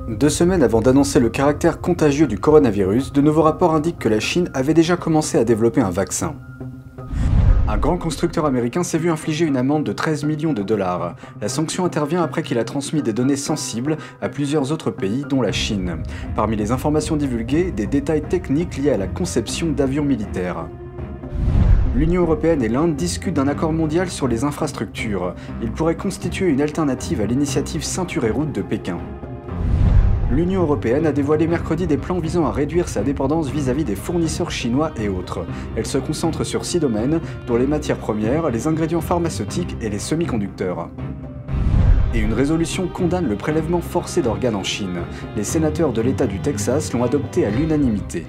2 semaines avant d'annoncer le caractère contagieux du coronavirus, de nouveaux rapports indiquent que la Chine avait déjà commencé à développer un vaccin. Un grand constructeur américain s'est vu infliger une amende de 13 millions de dollars. La sanction intervient après qu'il a transmis des données sensibles à plusieurs autres pays, dont la Chine. Parmi les informations divulguées, des détails techniques liés à la conception d'avions militaires. L'Union européenne et l'Inde discutent d'un accord mondial sur les infrastructures. Il pourrait constituer une alternative à l'initiative Ceinture et Route de Pékin. L'Union européenne a dévoilé mercredi des plans visant à réduire sa dépendance vis-à-vis des fournisseurs chinois et autres. Elle se concentre sur 6 domaines, dont les matières premières, les ingrédients pharmaceutiques et les semi-conducteurs. Et une résolution condamne le prélèvement forcé d'organes en Chine. Les sénateurs de l'État du Texas l'ont adopté à l'unanimité.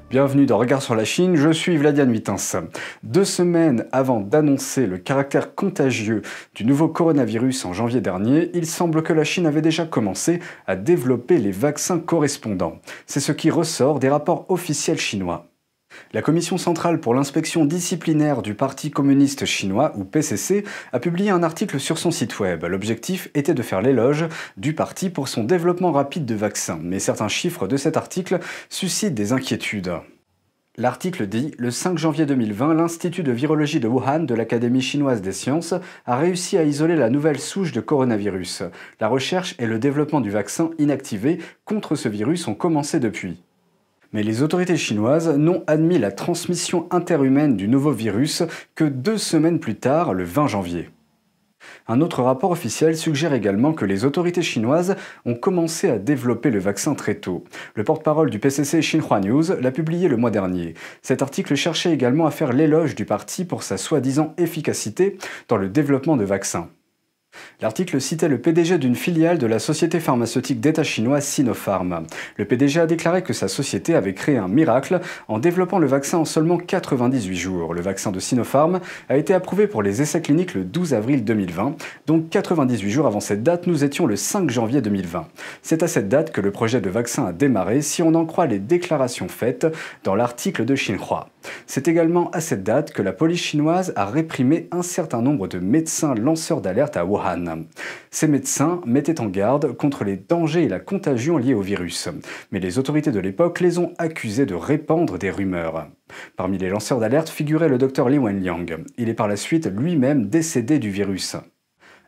Bienvenue dans Regard sur la Chine, je suis Vladiane Huitens. 2 semaines avant d'annoncer le caractère contagieux du nouveau coronavirus en janvier dernier, il semble que la Chine avait déjà commencé à développer les vaccins correspondants. C'est ce qui ressort des rapports officiels chinois. La Commission centrale pour l'inspection disciplinaire du Parti communiste chinois, ou PCC, a publié un article sur son site web. L'objectif était de faire l'éloge du parti pour son développement rapide de vaccins, mais certains chiffres de cet article suscitent des inquiétudes. L'article dit « Le 5 janvier 2020, l'Institut de virologie de Wuhan de l'Académie chinoise des sciences a réussi à isoler la nouvelle souche de coronavirus. La recherche et le développement du vaccin inactivé contre ce virus ont commencé depuis. » Mais les autorités chinoises n'ont admis la transmission interhumaine du nouveau virus que 2 semaines plus tard, le 20 janvier. Un autre rapport officiel suggère également que les autorités chinoises ont commencé à développer le vaccin très tôt. Le porte-parole du PCC Xinhua News l'a publié le mois dernier. Cet article cherchait également à faire l'éloge du parti pour sa soi-disant efficacité dans le développement de vaccins. L'article citait le PDG d'une filiale de la société pharmaceutique d'État chinoise Sinopharm. Le PDG a déclaré que sa société avait créé un miracle en développant le vaccin en seulement 98 jours. Le vaccin de Sinopharm a été approuvé pour les essais cliniques le 12 avril 2020, donc 98 jours avant cette date, nous étions le 5 janvier 2020. C'est à cette date que le projet de vaccin a démarré, si on en croit les déclarations faites dans l'article de Xinhua. C'est également à cette date que la police chinoise a réprimé un certain nombre de médecins lanceurs d'alerte à Wuhan. Ces médecins mettaient en garde contre les dangers et la contagion liés au virus. Mais les autorités de l'époque les ont accusés de répandre des rumeurs. Parmi les lanceurs d'alerte figurait le docteur Li Wenliang. Il est par la suite lui-même décédé du virus.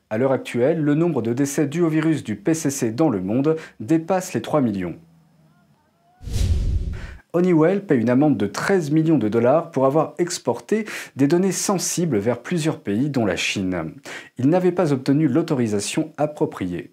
À l'heure actuelle, le nombre de décès dus au virus du PCC dans le monde dépasse les 3 millions. Honeywell paie une amende de 13 millions de dollars pour avoir exporté des données sensibles vers plusieurs pays, dont la Chine. Il n'avait pas obtenu l'autorisation appropriée.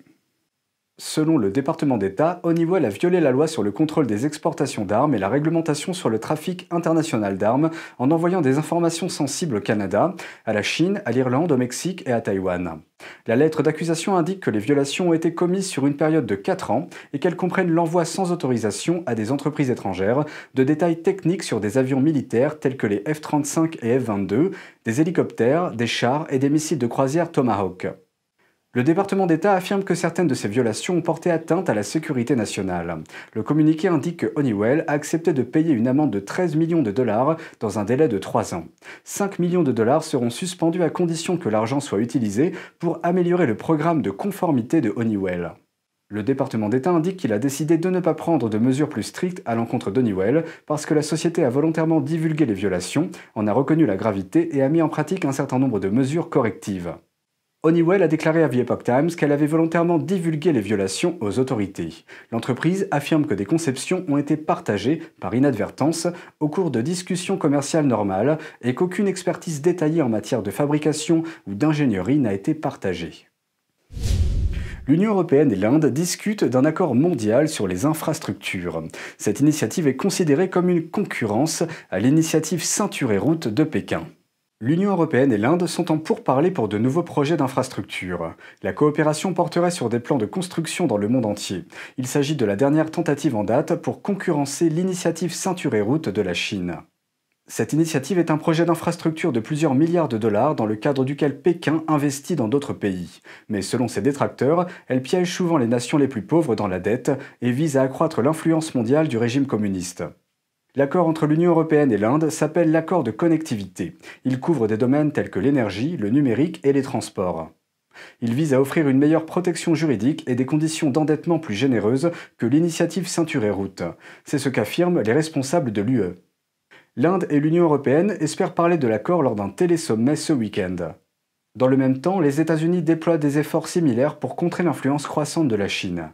Selon le département d'État, Honeywell a violé la loi sur le contrôle des exportations d'armes et la réglementation sur le trafic international d'armes en envoyant des informations sensibles au Canada, à la Chine, à l'Irlande, au Mexique et à Taïwan. La lettre d'accusation indique que les violations ont été commises sur une période de 4 ans et qu'elles comprennent l'envoi sans autorisation à des entreprises étrangères de détails techniques sur des avions militaires tels que les F-35 et F-22, des hélicoptères, des chars et des missiles de croisière Tomahawk. Le département d'État affirme que certaines de ces violations ont porté atteinte à la sécurité nationale. Le communiqué indique que Honeywell a accepté de payer une amende de 13 millions de dollars dans un délai de 3 ans. 5 millions de dollars seront suspendus à condition que l'argent soit utilisé pour améliorer le programme de conformité de Honeywell. Le département d'État indique qu'il a décidé de ne pas prendre de mesures plus strictes à l'encontre d'Honeywell parce que la société a volontairement divulgué les violations, en a reconnu la gravité et a mis en pratique un certain nombre de mesures correctives. Honeywell a déclaré à The Epoch Times qu'elle avait volontairement divulgué les violations aux autorités. L'entreprise affirme que des conceptions ont été partagées par inadvertance au cours de discussions commerciales normales et qu'aucune expertise détaillée en matière de fabrication ou d'ingénierie n'a été partagée. L'Union européenne et l'Inde discutent d'un accord mondial sur les infrastructures. Cette initiative est considérée comme une concurrence à l'initiative Ceinture et Route de Pékin. L'Union européenne et l'Inde sont en pourparlers pour de nouveaux projets d'infrastructures. La coopération porterait sur des plans de construction dans le monde entier. Il s'agit de la dernière tentative en date pour concurrencer l'initiative Ceinture et Route de la Chine. Cette initiative est un projet d'infrastructure de plusieurs milliards de dollars dans le cadre duquel Pékin investit dans d'autres pays. Mais selon ses détracteurs, elle piège souvent les nations les plus pauvres dans la dette et vise à accroître l'influence mondiale du régime communiste. L'accord entre l'Union européenne et l'Inde s'appelle l'accord de connectivité. Il couvre des domaines tels que l'énergie, le numérique et les transports. Il vise à offrir une meilleure protection juridique et des conditions d'endettement plus généreuses que l'initiative Ceinture et Route. C'est ce qu'affirment les responsables de l'UE. L'Inde et l'Union européenne espèrent parler de l'accord lors d'un télésommet ce week-end. Dans le même temps, les États-Unis déploient des efforts similaires pour contrer l'influence croissante de la Chine.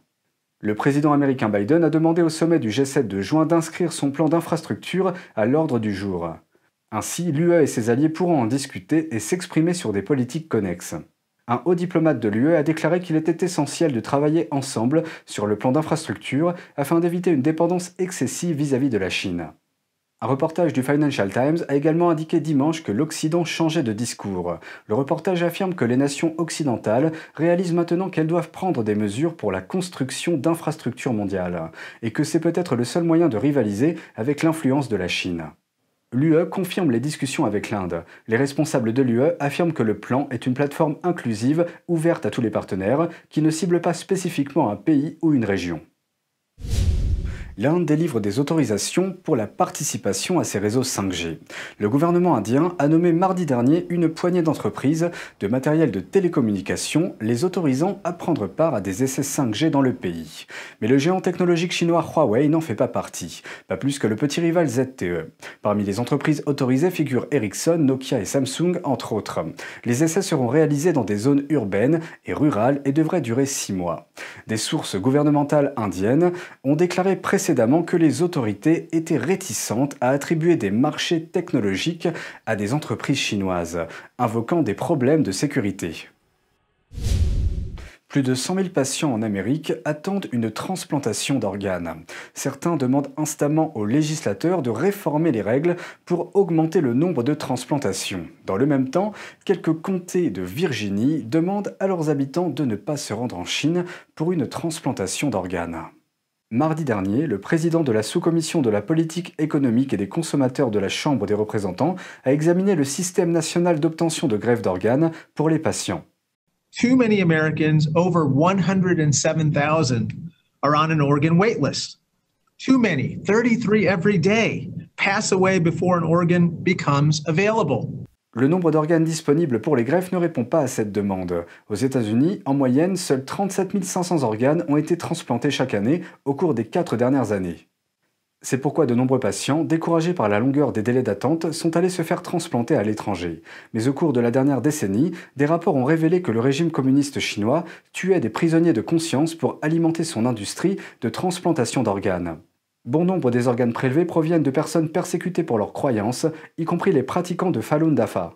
Le président américain Biden a demandé au sommet du G7 de juin d'inscrire son plan d'infrastructure à l'ordre du jour. Ainsi, l'UE et ses alliés pourront en discuter et s'exprimer sur des politiques connexes. Un haut diplomate de l'UE a déclaré qu'il était essentiel de travailler ensemble sur le plan d'infrastructure afin d'éviter une dépendance excessive vis-à-vis de la Chine. Un reportage du Financial Times a également indiqué dimanche que l'Occident changeait de discours. Le reportage affirme que les nations occidentales réalisent maintenant qu'elles doivent prendre des mesures pour la construction d'infrastructures mondiales, et que c'est peut-être le seul moyen de rivaliser avec l'influence de la Chine. L'UE confirme les discussions avec l'Inde. Les responsables de l'UE affirment que le plan est une plateforme inclusive, ouverte à tous les partenaires, qui ne cible pas spécifiquement un pays ou une région. L'Inde délivre des autorisations pour la participation à ses réseaux 5G. Le gouvernement indien a nommé mardi dernier une poignée d'entreprises de matériel de télécommunication, les autorisant à prendre part à des essais 5G dans le pays. Mais le géant technologique chinois Huawei n'en fait pas partie, pas plus que le petit rival ZTE. Parmi les entreprises autorisées figurent Ericsson, Nokia et Samsung, entre autres. Les essais seront réalisés dans des zones urbaines et rurales et devraient durer 6 mois. Des sources gouvernementales indiennes ont déclaré précédemment que les autorités étaient réticentes à attribuer des marchés technologiques à des entreprises chinoises, invoquant des problèmes de sécurité. Plus de 100 000 patients en Amérique attendent une transplantation d'organes. Certains demandent instamment aux législateurs de réformer les règles pour augmenter le nombre de transplantations. Dans le même temps, quelques comtés de Virginie demandent à leurs habitants de ne pas se rendre en Chine pour une transplantation d'organes. Mardi dernier, le président de la sous-commission de la politique économique et des consommateurs de la Chambre des représentants a examiné le système national d'obtention de greffe d'organes pour les patients. Too many Americans, over 107,000, are on an organ wait list. Too many, 33 every day, pass away before an organ becomes available. Le nombre d'organes disponibles pour les greffes ne répond pas à cette demande. Aux États-Unis, en moyenne, seuls 37 500 organes ont été transplantés chaque année au cours des 4 dernières années. C'est pourquoi de nombreux patients, découragés par la longueur des délais d'attente, sont allés se faire transplanter à l'étranger. Mais au cours de la dernière décennie, des rapports ont révélé que le régime communiste chinois tuait des prisonniers de conscience pour alimenter son industrie de transplantation d'organes. Bon nombre des organes prélevés proviennent de personnes persécutées pour leurs croyances, y compris les pratiquants de Falun Dafa.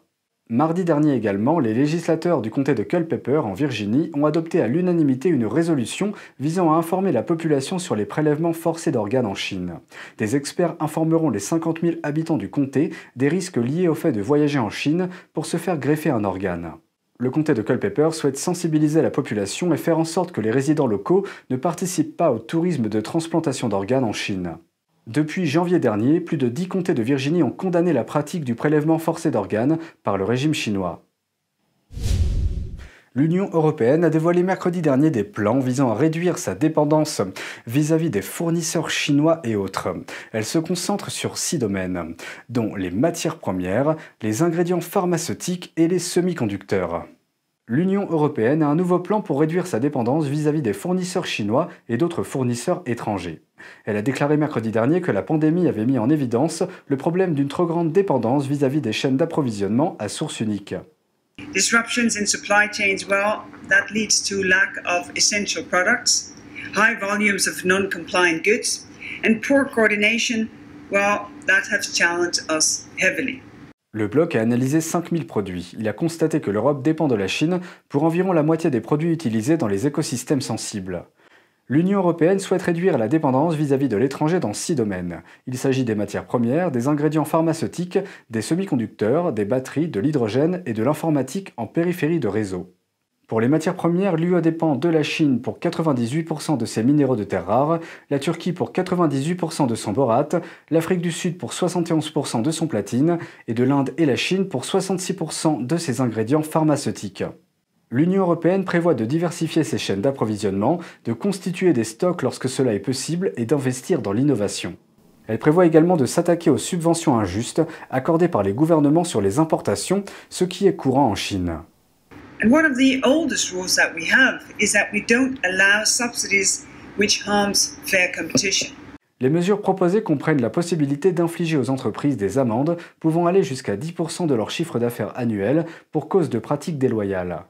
Mardi dernier également, les législateurs du comté de Culpeper en Virginie ont adopté à l'unanimité une résolution visant à informer la population sur les prélèvements forcés d'organes en Chine. Des experts informeront les 50 000 habitants du comté des risques liés au fait de voyager en Chine pour se faire greffer un organe. Le comté de Culpeper souhaite sensibiliser la population et faire en sorte que les résidents locaux ne participent pas au tourisme de transplantation d'organes en Chine. Depuis janvier dernier, plus de 10 comtés de Virginie ont condamné la pratique du prélèvement forcé d'organes par le régime chinois. L'Union européenne a dévoilé mercredi dernier des plans visant à réduire sa dépendance vis-à-vis des fournisseurs chinois et autres. Elle se concentre sur 6 domaines, dont les matières premières, les ingrédients pharmaceutiques et les semi-conducteurs. L'Union européenne a un nouveau plan pour réduire sa dépendance vis-à-vis des fournisseurs chinois et d'autres fournisseurs étrangers. Elle a déclaré mercredi dernier que la pandémie avait mis en évidence le problème d'une trop grande dépendance vis-à-vis des chaînes d'approvisionnement à source unique. Disruptions in supply chains, well, that leads to lack of essential products, high volumes of non-compliant goods, and poor coordination, well, that has challenged us heavily. Le bloc a analysé 5000 produits. Il a constaté que l'Europe dépend de la Chine pour environ la moitié des produits utilisés dans les écosystèmes sensibles. L'Union européenne souhaite réduire la dépendance vis-à-vis de l'étranger dans 6 domaines. Il s'agit des matières premières, des ingrédients pharmaceutiques, des semi-conducteurs, des batteries, de l'hydrogène et de l'informatique en périphérie de réseau. Pour les matières premières, l'UE dépend de la Chine pour 98% de ses minéraux de terres rares, la Turquie pour 98% de son borate, l'Afrique du Sud pour 71% de son platine et de l'Inde et la Chine pour 66% de ses ingrédients pharmaceutiques. L'Union européenne prévoit de diversifier ses chaînes d'approvisionnement, de constituer des stocks lorsque cela est possible et d'investir dans l'innovation. Elle prévoit également de s'attaquer aux subventions injustes accordées par les gouvernements sur les importations, ce qui est courant en Chine. And one of the oldest rules that we have is that we don't allow subsidies which harms fair competition. Les mesures proposées comprennent la possibilité d'infliger aux entreprises des amendes pouvant aller jusqu'à 10% de leur chiffre d'affaires annuel pour cause de pratiques déloyales,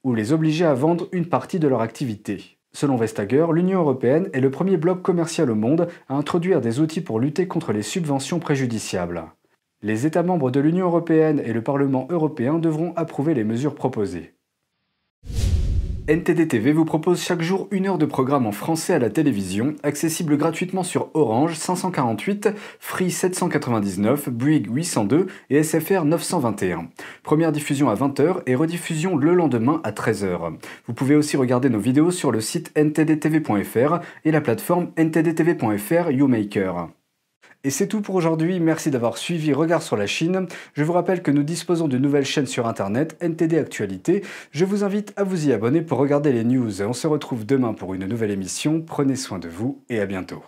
ou les obliger à vendre une partie de leur activité. Selon Vestager, l'Union européenne est le premier bloc commercial au monde à introduire des outils pour lutter contre les subventions préjudiciables. Les États membres de l'Union européenne et le Parlement européen devront approuver les mesures proposées. NTD TV vous propose chaque jour 1 heure de programme en français à la télévision, accessible gratuitement sur Orange 548, Free 799, Bouygues 802 et SFR 921. Première diffusion à 20h et rediffusion le lendemain à 13h. Vous pouvez aussi regarder nos vidéos sur le site ntdtv.fr et la plateforme ntdtv.fr YouMaker. Et c'est tout pour aujourd'hui, merci d'avoir suivi Regard sur la Chine. Je vous rappelle que nous disposons d'une nouvelle chaîne sur internet, NTD Actualité. Je vous invite à vous y abonner pour regarder les news. On se retrouve demain pour une nouvelle émission. Prenez soin de vous et à bientôt.